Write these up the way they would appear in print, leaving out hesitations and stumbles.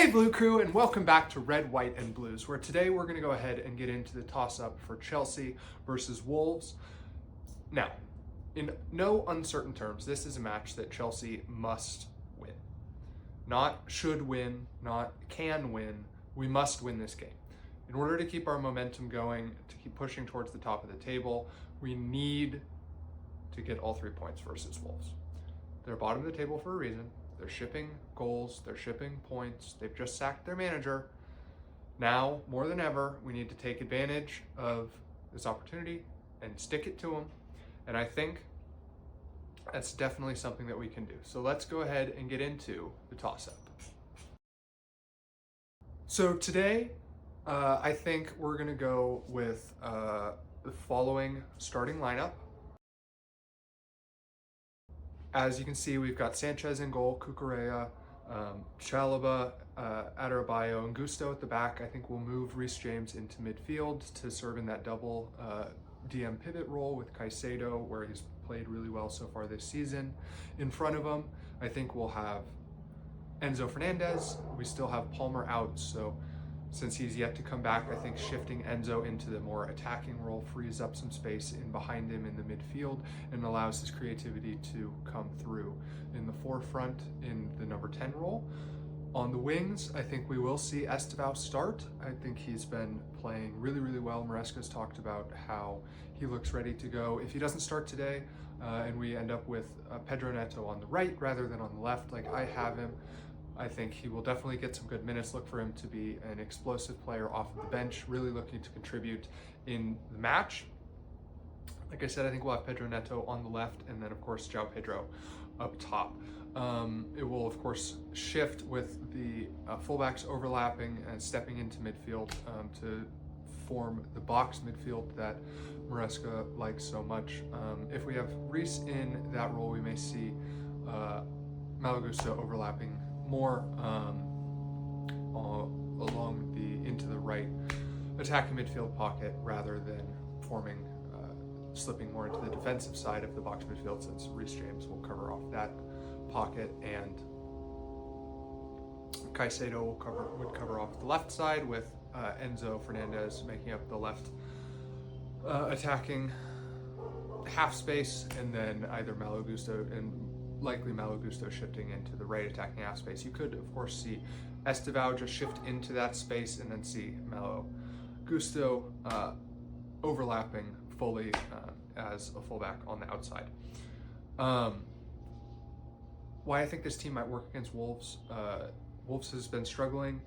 Hey Blue Crew, and welcome back to Red, White, and Blues, where today we're going to go ahead and get into the toss-up for Chelsea versus Wolves. Now, in no uncertain terms, this is a match that Chelsea must win. Not should win, not can win, we must win this game. In order to keep our momentum going, to keep pushing towards the top of the table, we need to get all 3 points versus Wolves. They're bottom of the table for a reason. They're shipping goals, they're shipping points, they've just sacked their manager. Now, more than ever, we need to take advantage of this opportunity and stick it to them. And I think that's definitely something that we can do. So let's go ahead and get into the toss-up. So today, I think we're gonna go with the following starting lineup. As you can see, we've got Sanchez in goal, Cucurella, Chalobah, Adarabioyo, and Gusto at the back. I think we'll move Reece James into midfield to serve in that double DM pivot role with Caicedo, where he's played really well so far this season. In front of him, I think we'll have Enzo Fernandez. We still have Palmer out, so since he's yet to come back, I think shifting Enzo into the more attacking role frees up some space in behind him in the midfield and allows his creativity to come through. In the forefront, in the number 10 role. On the wings, I think we will see Estevao start. I think he's been playing really, really well. Maresca's talked about how he looks ready to go. If he doesn't start today, and we end up with Pedro Neto on the right rather than on the left, like I have him, I think he will definitely get some good minutes. Look for him to be an explosive player off of the bench, really looking to contribute in the match. Like I said, I think we'll have Pedro Neto on the left, and then of course João Pedro up top. It will of course shift with the fullbacks overlapping and stepping into midfield to form the box midfield that Maresca likes so much. If we have Reece in that role, we may see Malo Gusto overlapping more along the into the right attacking midfield pocket rather than forming slipping more into the defensive side of the box midfield, since Reece James will cover off that pocket and Caicedo would cover off the left side with Enzo Fernandez making up the left attacking half space, and then either Malo Gusto and likely Malo Gusto shifting into the right attacking half space. You could, of course, see Estevao just shift into that space and then see Malo Gusto overlapping fully as a fullback on the outside. Why I think this team might work against Wolves. Wolves has been struggling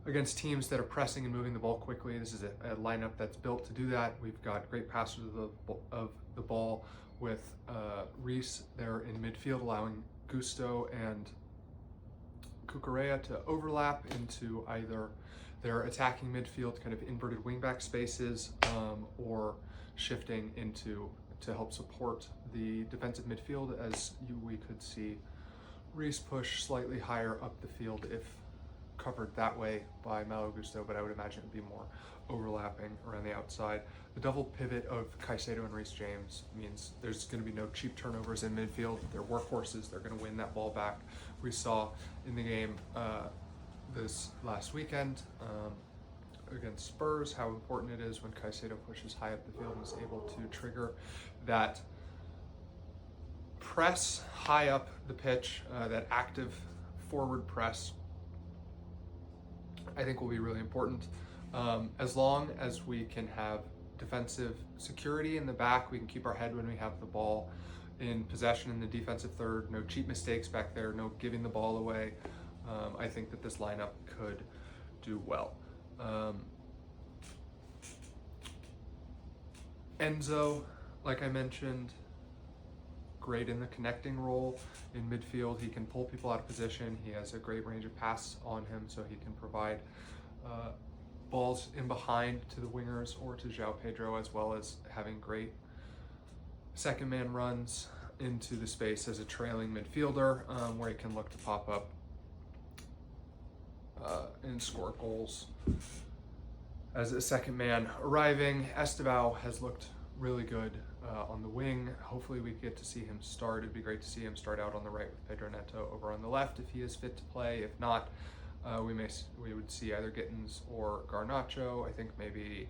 against teams that are pressing and moving the ball quickly. This is a lineup that's built to do that. We've got great passers of the ball with Reece there in midfield, allowing Gusto and Cucurella to overlap into either their attacking midfield, kind of inverted wingback spaces, or shifting into to help support the defensive midfield, as we could see Reece push slightly higher up the field if covered that way by Malo Gusto, but I would imagine it would be more overlapping around the outside. The double pivot of Caicedo and Reece James means there's going to be no cheap turnovers in midfield. They're workhorses. They're going to win that ball back. We saw in the game this last weekend against Spurs how important it is when Caicedo pushes high up the field and is able to trigger that press high up the pitch, that active forward press. I think will be really important. As long as we can have defensive security in the back, we can keep our head when we have the ball in possession in the defensive third, no cheap mistakes back there, no giving the ball away. I think that this lineup could do well. Enzo, like I mentioned, great in the connecting role in midfield. He can pull people out of position. He has a great range of pass on him, so he can provide balls in behind to the wingers or to João Pedro, as well as having great second man runs into the space as a trailing midfielder, where he can look to pop up and score goals. As a second man arriving, Estevao has looked really good on the wing. Hopefully we get to see him start. It'd be great to see him start out on the right with Pedro Neto over on the left if he is fit to play. If not, We would see either Gittins or Garnacho. I think maybe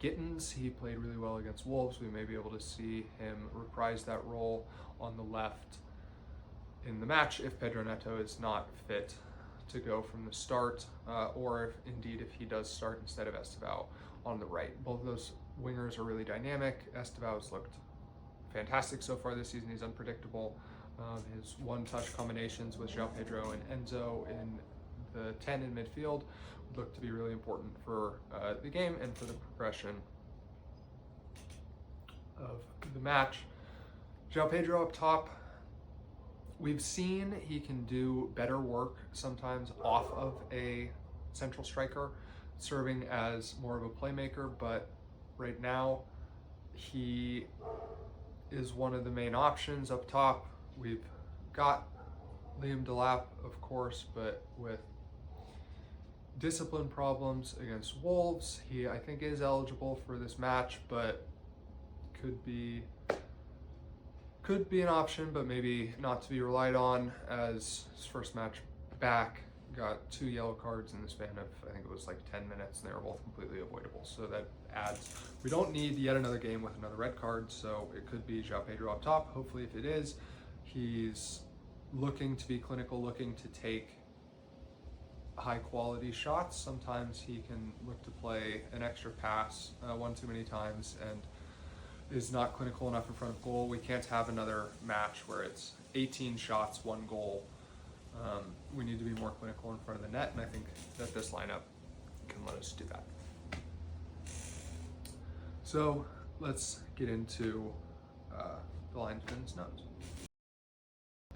Gittins, he played really well against Wolves. We may be able to see him reprise that role on the left in the match if Pedro Neto is not fit to go from the start, or if he does start instead of Estevao on the right. Both of those wingers are really dynamic. Estevao's looked fantastic so far this season. He's unpredictable. His one-touch combinations with João Pedro and Enzo in the 10 in midfield look to be really important for the game and for the progression of the match. João Pedro up top, we've seen he can do better work sometimes off of a central striker, serving as more of a playmaker, but right now he is one of the main options up top. We've got Liam Delap, of course, but with discipline problems against Wolves, he, I think, is eligible for this match, but could be an option, but maybe not to be relied on, as his first match back got 2 yellow cards in the span of, I think it was like 10 minutes, and they were both completely avoidable. So that adds, we don't need yet another game with another red card, so it could be João Pedro up top. Hopefully, if it is, he's looking to be clinical, looking to take high quality shots. Sometimes he can look to play an extra pass one too many times and is not clinical enough in front of goal. We can't have another match where it's 18 shots, 1 goal. We need to be more clinical in front of the net, and I think that this lineup can let us do that. So let's get into the linesman's notes.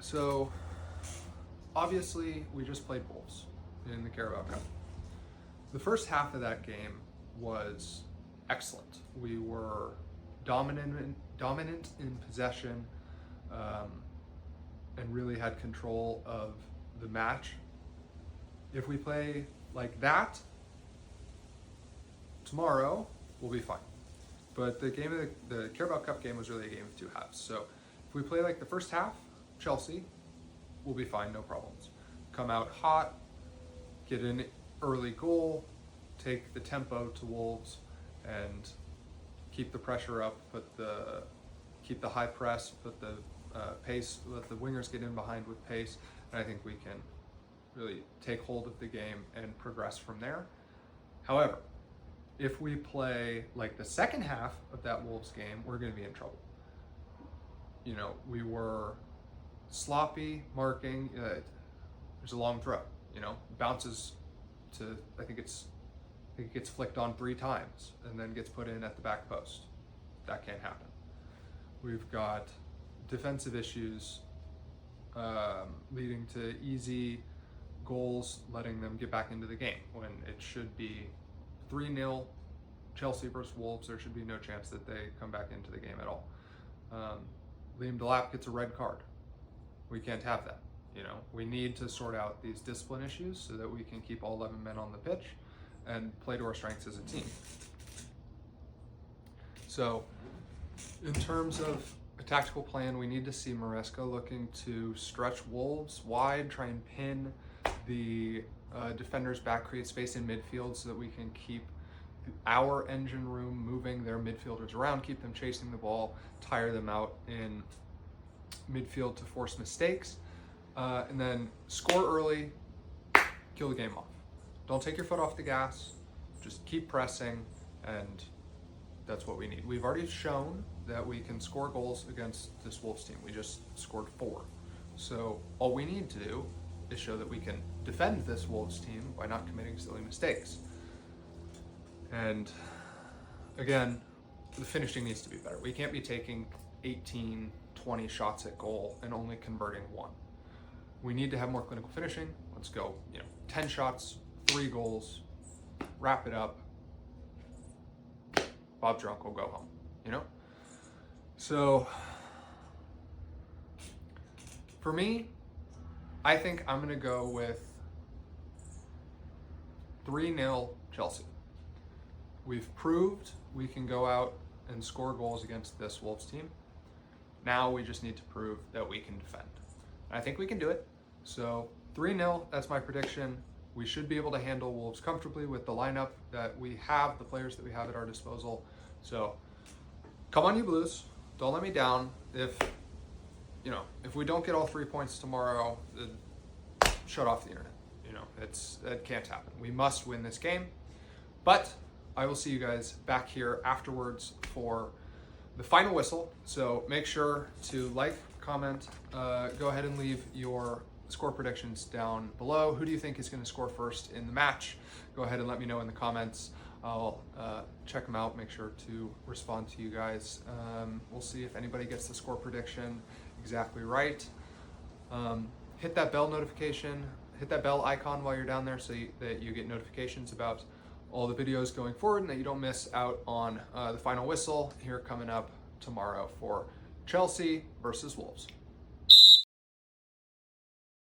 So obviously we just played Wolves in the Carabao Cup. The first half of that game was excellent. We were dominant in possession, and really had control of the match. If we play like that tomorrow, we'll be fine. But the game of the Carabao Cup game was really a game of 2 halves. So if we play like the first half, Chelsea, we'll be fine, no problems. Come out hot, get an early goal, take the tempo to Wolves, and keep the pressure up, keep the high press, put the pace, let the wingers get in behind with pace, and I think we can really take hold of the game and progress from there. However, if we play like the second half of that Wolves game, we're going to be in trouble. You know, we were sloppy marking. There's a long throw, you know, bounces to, I think it gets flicked on 3 times and then gets put in at the back post. That can't happen. We've got defensive issues leading to easy goals, letting them get back into the game when it should be 3-0 Chelsea versus Wolves. There should be no chance that they come back into the game at all. Liam Delap gets a red card. We can't have that. You know, we need to sort out these discipline issues so that we can keep all 11 men on the pitch and play to our strengths as a team. So in terms of a tactical plan, we need to see Maresca looking to stretch Wolves wide, try and pin the defenders back, create space in midfield so that we can keep our engine room moving, their midfielders around, keep them chasing the ball, tire them out in midfield to force mistakes, and then score early, kill the game off. Don't take your foot off the gas, just keep pressing, and that's what we need. We've already shown that we can score goals against this Wolves team. We just scored 4. So all we need to do is show that we can defend this Wolves team by not committing silly mistakes. And again, the finishing needs to be better. We can't be taking 18, 20 shots at goal and only converting 1. We need to have more clinical finishing. Let's go, 10 shots, 3 goals, wrap it up. Bob's your uncle, go home, So for me, I think I'm going to go with 3-0 Chelsea. We've proved we can go out and score goals against this Wolves team. Now we just need to prove that we can defend. I think we can do it. So 3-0, that's my prediction. We should be able to handle Wolves comfortably with the lineup that we have, the players that we have at our disposal. So come on, you Blues. Don't let me down. If we don't get all 3 points tomorrow, shut off the internet. That can't happen. We must win this game. But I will see you guys back here afterwards for the final whistle. So make sure to like, comment, go ahead and leave your score predictions down below. Who do you think is going to score first in the match? Go ahead and let me know in the comments. I'll check them out, make sure to respond to you guys. We'll see if anybody gets the score prediction exactly right. Hit that bell notification, hit that bell icon while you're down there so that you get notifications about all the videos going forward and that you don't miss out on the final whistle here coming up tomorrow for Chelsea versus Wolves.